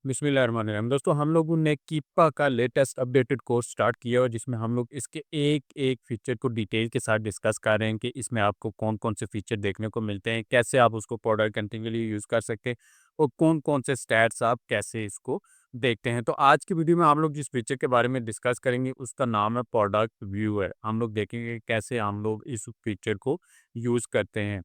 बिस्मिल्लाहिर्रहमानिर्रहीम। दोस्तों हम लोगों ने कीपा का लेटेस्ट अपडेटेड कोर्स स्टार्ट किया और जिसमें हम लोग इसके एक-एक फीचर को डिटेल के साथ डिस्कस कर रहे हैं कि इसमें आपको कौन-कौन से फीचर देखने को मिलते हैं, कैसे आप उसको प्रोडक्ट कंटिन्यूअली यूज़ कर सकते हैं और कौन-कौन से स्टैट्स आप कैसे इसको देखते हैं। तो आज की वीडियो में हम लोग जिस फीचर के बारे में डिस्कस करेंगे उसका नाम है प्रोडक्ट व्यूअर। हम लोग देखेंगे कैसे हम लोग इस फीचर को यूज़ करते हैं।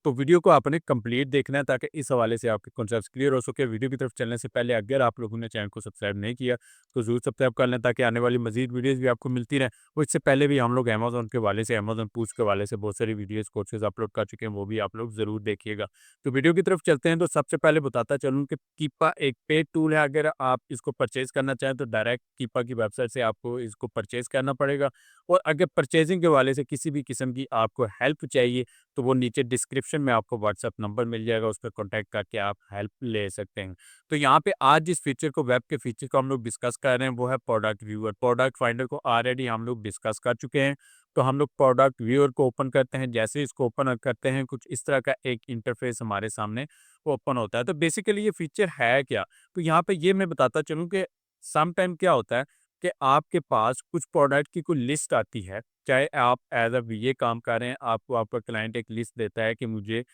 तो वीडियो को आपने कंप्लीट देखना है ताकि इस हवाले से आपके कॉन्सेप्ट्स क्लियर हो सके। वीडियो की तरफ चलने से पहले अगर आप लोगों ने चैनल को सब्सक्राइब नहीं किया तो ज़रूर सब्सक्राइब कर लें ताकि आने वाली मजीद वीडियोस भी आपको मिलती रहें। और इससे पहले भी हम लोग अमेज़न के हवाले से अमेज़न पूछ के हवाले से बहुत सारी वीडियोस कोर्सेज अपलोड कर चुके हैं, वो भी आप लोग ज़रूर देखिएगा। तो वीडियो की तरफ चलते हैं। तो सबसे पहले बताता चलूँ कि कीपा एक पेड टूल है। अगर आप इसको परचेज़ करना चाहें तो डायरेक्ट कीपा की वेबसाइट से आपको इसको परचेज़ करना पड़ेगा। और अगर परचेजिंग के हवाले से किसी भी किस्म की आपको हेल्प चाहिए तो वो नीचे डिस्क्रिप्शन में आपको व्हाट्सएप नंबर मिल जाएगा, उस पे कॉन्टैक्ट करके आप हेल्प ले सकते हैं। तो यहाँ पे आज जिस फीचर को वेब के फीचर को हम लोग डिस्कस कर रहे हैं वो है प्रोडक्ट व्यूअर। प्रोडक्ट फाइंडर को ऑलरेडी हम लोग डिस्कस कर चुके हैं। तो हम लोग प्रोडक्ट व्यूअर को ओपन करते हैं। जैसे ही इसको ओपन करते हैं कुछ इस तरह का एक इंटरफेस हमारे सामने ओपन होता है। तो बेसिकली ये फीचर है क्या? तो यहाँ पे ये मैं बताता चलूँ कि सम टाइम क्या होता है कि आपके पास कुछ प्रोडक्ट की कोई लिस्ट आती है, चाहे आप एज़ अ वीए काम कर रहे हैं, आपको आपका क्लाइंट एक लिस्ट देता है कि मुझे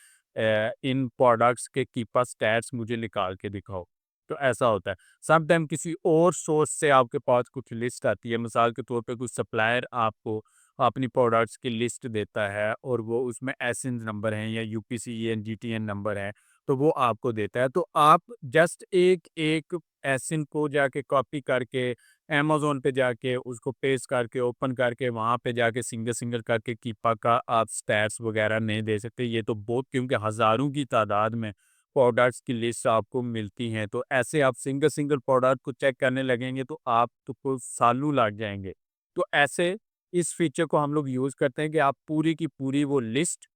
इन प्रोडक्ट्स के कीपा स्टैट्स मुझे निकाल के दिखाओ। तो ऐसा होता है। सम टाइम किसी और सोर्स से आपके पास कुछ लिस्ट आती है, मिसाल के तौर पे कुछ सप्लायर आपको अपनी प्रोडक्ट्स की लिस्ट देता है और वो उसमें एसएन नंबर हैं या यूपीसीएन, जीटीएन नंबर है, तो वो आपको देता है। तो आप जस्ट एक-एक एसएन को जाके कॉपी करके अमेज़न पे जाके उसको पेस्ट करके ओपन करके वहाँ पे जाके सिंगल-सिंगल करके कीपा का आप स्टैट्स वगैरह नहीं दे सकते। ये तो बहुत क्योंकि हज़ारों की तादाद में प्रोडक्ट्स की लिस्ट आपको मिलती हैं। तो ऐसे आप सिंगल-सिंगल प्रोडक्ट को चेक करने लगेंगे तो आपको सालों लग जाएँगे। तो ऐसे इस फीचर को हम लोग यूज़ करते हैं कि आप पूरी की पूरी वो लिस्ट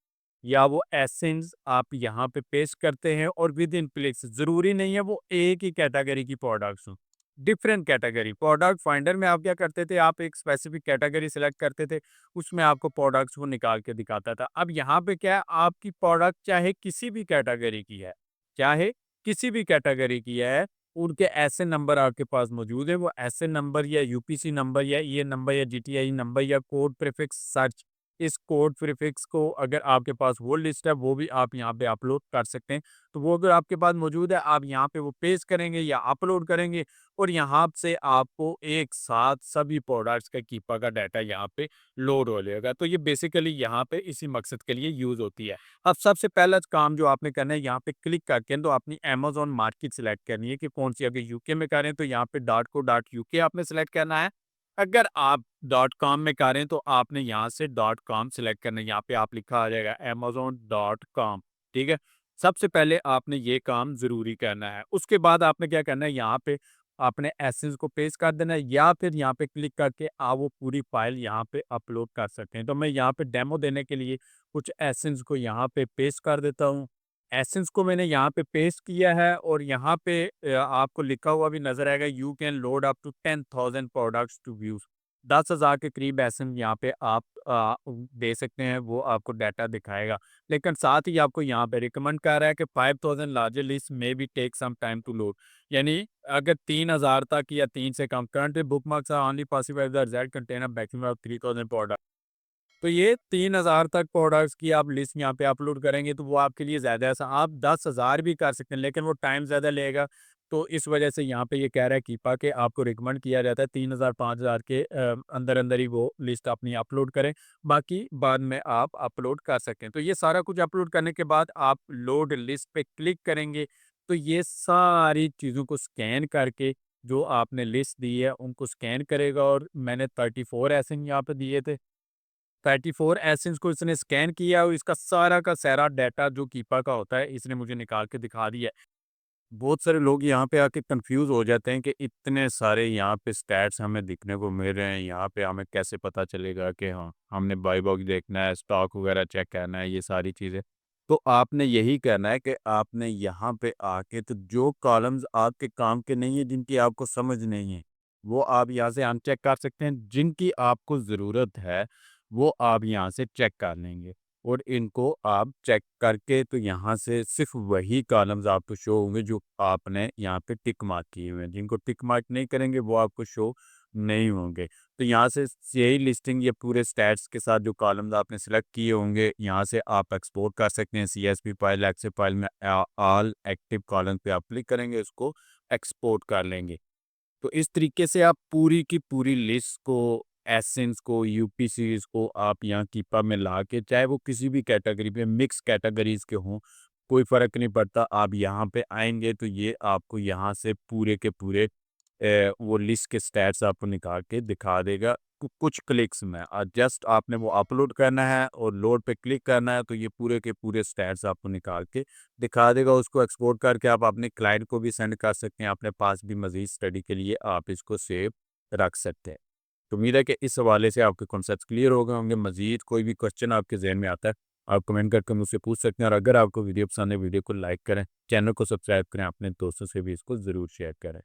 या वो एसेंस आप यहाँ पे पेस्ट करते हैं और विद इन क्लिक्स ज़रूरी नहीं है वो एक ही कैटेगरी की प्रोडक्ट्स हों। डिफरेंट कैटेगरी प्रोडक्ट फाइंडर में आप क्या करते थे, आप एक स्पेसिफिक कैटेगरी सेलेक्ट करते थे, उसमें आपको प्रोडक्ट्स को निकाल के दिखाता था। अब यहाँ पे क्या है, आपकी प्रोडक्ट चाहे किसी भी कैटेगरी की है, चाहे किसी भी कैटेगरी की है, उनके ऐसे नंबर आपके पास मौजूद है, वो ऐसे नंबर या यूपीसी नंबर या ईए नंबर या जीटीआई नंबर या कोड प्रीफिक्स सर्च, इस कोड प्रीफिक्स को अगर आपके पास वो लिस्ट है, वो भी आप यहाँ पे अपलोड कर सकते हैं। तो वो अगर आपके पास मौजूद है, आप यहाँ पे वो पेस्ट करेंगे या अपलोड करेंगे और यहाँ से आपको एक साथ सभी प्रोडक्ट्स का कीपा का डाटा यहाँ पे लोड हो जाएगा। तो ये बेसिकली यहाँ पे इसी मकसद के लिए यूज़ होती है। अब सबसे पहला काम जो आपने करना है, यहाँ पे क्लिक करके तो अपनी अमेज़न मार्केट सेलेक्ट करनी है कि कौन सी, अगर यूके में करें तो यहाँ पे .co.uk आपने सेलेक्ट करना है। अगर आप .com में करें तो आपने यहाँ से .com सेलेक्ट करना है। यहाँ पे आप लिखा आ जाएगा amazon.com, ठीक है? सबसे पहले आपने ये काम ज़रूरी करना है। उसके बाद आपने क्या करना है, यहाँ पे आपने एसेंस को पेस्ट कर देना है या फिर यहाँ पे क्लिक करके आप वो पूरी फाइल यहाँ पे अपलोड कर सकते हैं। तो मैं यहाँ पे डेमो देने के लिए कुछ एसेंस को यहाँ पे पेस्ट कर देता हूँ। एसेंस को मैंने यहाँ पे पेस्ट किया है और यहाँ पे आपको लिखा हुआ भी नज़र आएगा, you can load up to 10,000 products to views. 10,000 के करीब एसेंस यहाँ पे आप दे सकते हैं, वो आपको डाटा दिखाएगा। लेकिन साथ ही आपको यहाँ पे रिकमेंड कर रहा है कि 5,000 larger list may be take some time to load. यानी अगर 3,000 तक या 3 से कम currently bookmarks are only possible if the result contain a maximum of 3,000 product. तो ये 3,000 तक प्रोडक्ट्स की आप लिस्ट यहाँ पे अपलोड करेंगे तो वो आपके लिए ज़्यादा आसान, आप 10,000 भी कर सकते हैं लेकिन वो टाइम ज़्यादा लेगा। तो इस वजह से यहाँ पे ये कह रहा है कीपा के आपको रिकमेंड किया जाता है 3,000 5,000 के अंदर-अंदर ही वो लिस्ट अपनी अपलोड करें, बाकी बाद में आप अपलोड कर सकते हैं। तो ये सारा कुछ अपलोड करने के बाद आप लोड लिस्ट पे क्लिक करेंगे, तो ये सारी चीज़ों को स्कैन करके जो आपने लिस्ट दी है उनको स्कैन करेगा और मैंने 34 ऐसे यहाँ पे दिए थे। 34 एसेंस को इसने स्कैन किया और इसका सारा का सारा डाटा जो कीपा का होता है, इसने मुझे निकाल के दिखा दिया है। बहुत सारे लोग यहाँ पे आके कंफ्यूज हो जाते हैं कि इतने सारे यहाँ पे स्टैट्स हमें दिखने को मिल रहे हैं, यहाँ पे हमें कैसे पता चलेगा कि हाँ, हमने बाई बॉक्स देखना है, स्टॉक वगैरह चेक करना है, ये सारी चीज़ें। तो आपने यही करना है कि आपने यहाँ पे आके तो जो कॉलम्स आपके काम के नहीं है, जिनकी आपको समझ नहीं है, वो आप यहाँ से अनचेक कर सकते हैं। जिनकी आपको ज़रूरत है, वो आप यहाँ से चेक कर लेंगे। और इनको आप चेक करके तो यहाँ से सिर्फ वही कॉलम्स आपको शो होंगे जो आपने यहाँ पे टिक मार्क किए हुए हैं। जिनको टिक मार्क नहीं करेंगे वो आपको शो नहीं होंगे। तो यहाँ से यही लिस्टिंग ये पूरे स्टैट्स के साथ जो कॉलम्स आपने सेलेक्ट किए होंगे यहाँ से आप एक्सपोर्ट कर सकते हैं CSV फाइल, एक्सेल फाइल में ऑल एक्टिव कॉलम पे आप क्लिक करेंगे, उसको एक्सपोर्ट कर लेंगे। तो इस तरीके से आप पूरी की पूरी लिस्ट को, एसेंस को, यूपी सीरीज को आप यहाँ कीपा में ला के, चाहे वो किसी भी कैटेगरी पे मिक्स कैटेगरीज के हों, कोई फ़र्क नहीं पड़ता। आप यहाँ पे आएंगे तो ये आपको यहाँ से पूरे के पूरे वो लिस्ट के स्टैट्स आपको निकाल के दिखा देगा कुछ क्लिक्स में। जस्ट आपने वो अपलोड करना है और लोड पे क्लिक करना है तो ये पूरे के पूरे स्टैट्स आपको निकाल के दिखा देगा। उसको एक्सपोर्ट करके आप अपने क्लाइंट को भी सेंड कर सकते हैं, अपने पास भी मज़ीद स्टडी के लिए आप इसको सेव रख सकते हैं। तो उम्मीद है कि इस हवाले से आपके कॉन्सेप्ट क्लियर हो गए होंगे। मज़ीद कोई भी क्वेश्चन आपके जहन में आता है आप कमेंट करके मुझसे पूछ सकते हैं, और अगर आपको वीडियो पसंद है वीडियो को लाइक करें, चैनल को सब्सक्राइब करें, अपने दोस्तों से भी इसको ज़रूर शेयर करें।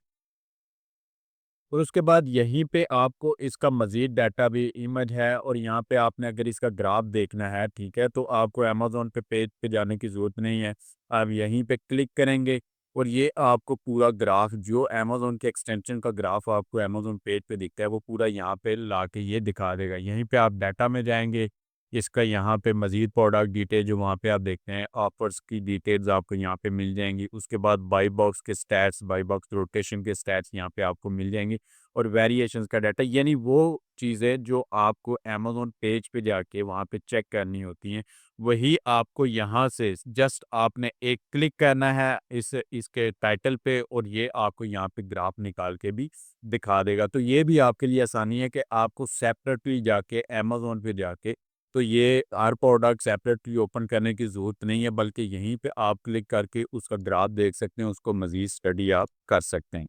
और उसके बाद यहीं पे आपको इसका मज़ीद डाटा भी इमेज है, और यहाँ पे आपने अगर इसका ग्राफ देखना है, ठीक है, तो आपको अमेज़न पे पेज पे जाने की ज़रूरत नहीं है। आप यहीं पे क्लिक करेंगे और ये आपको पूरा ग्राफ जो अमेज़न के एक्सटेंशन का ग्राफ आपको अमेज़न पेज पे दिखता है वो पूरा यहाँ पे ला के ये दिखा देगा। यहीं पे आप डाटा में जाएंगे, इसका यहाँ पे मज़ीद प्रोडक्ट डिटेल जो वहाँ पे आप देखते हैं ऑफर्स की डिटेल्स आपको यहाँ पे मिल जाएंगी। उसके बाद बाई बॉक्स के स्टैट्स, बाई बॉक्स रोटेशन के स्टैट्स यहाँ पे आपको मिल जाएंगी, और वेरिएशंस का डाटा, यानी वो चीज़ें जो आपको अमेज़न पेज पे जाके वहाँ पे चेक करनी होती हैं वही आपको यहाँ से जस्ट आपने एक क्लिक करना है इसके टाइटल पे, और ये आपको यहाँ पे ग्राफ निकाल के भी दिखा देगा। तो ये भी आपके लिए आसानी है कि आपको सेपरेटली जाके अमेज़न पे जाके तो ये हर प्रोडक्ट सेपरेटली ओपन करने की ज़रूरत नहीं है, बल्कि यहीं पे आप क्लिक करके उसका ग्राफ देख सकते हैं, उसको मज़ीद स्टडी आप कर सकते हैं।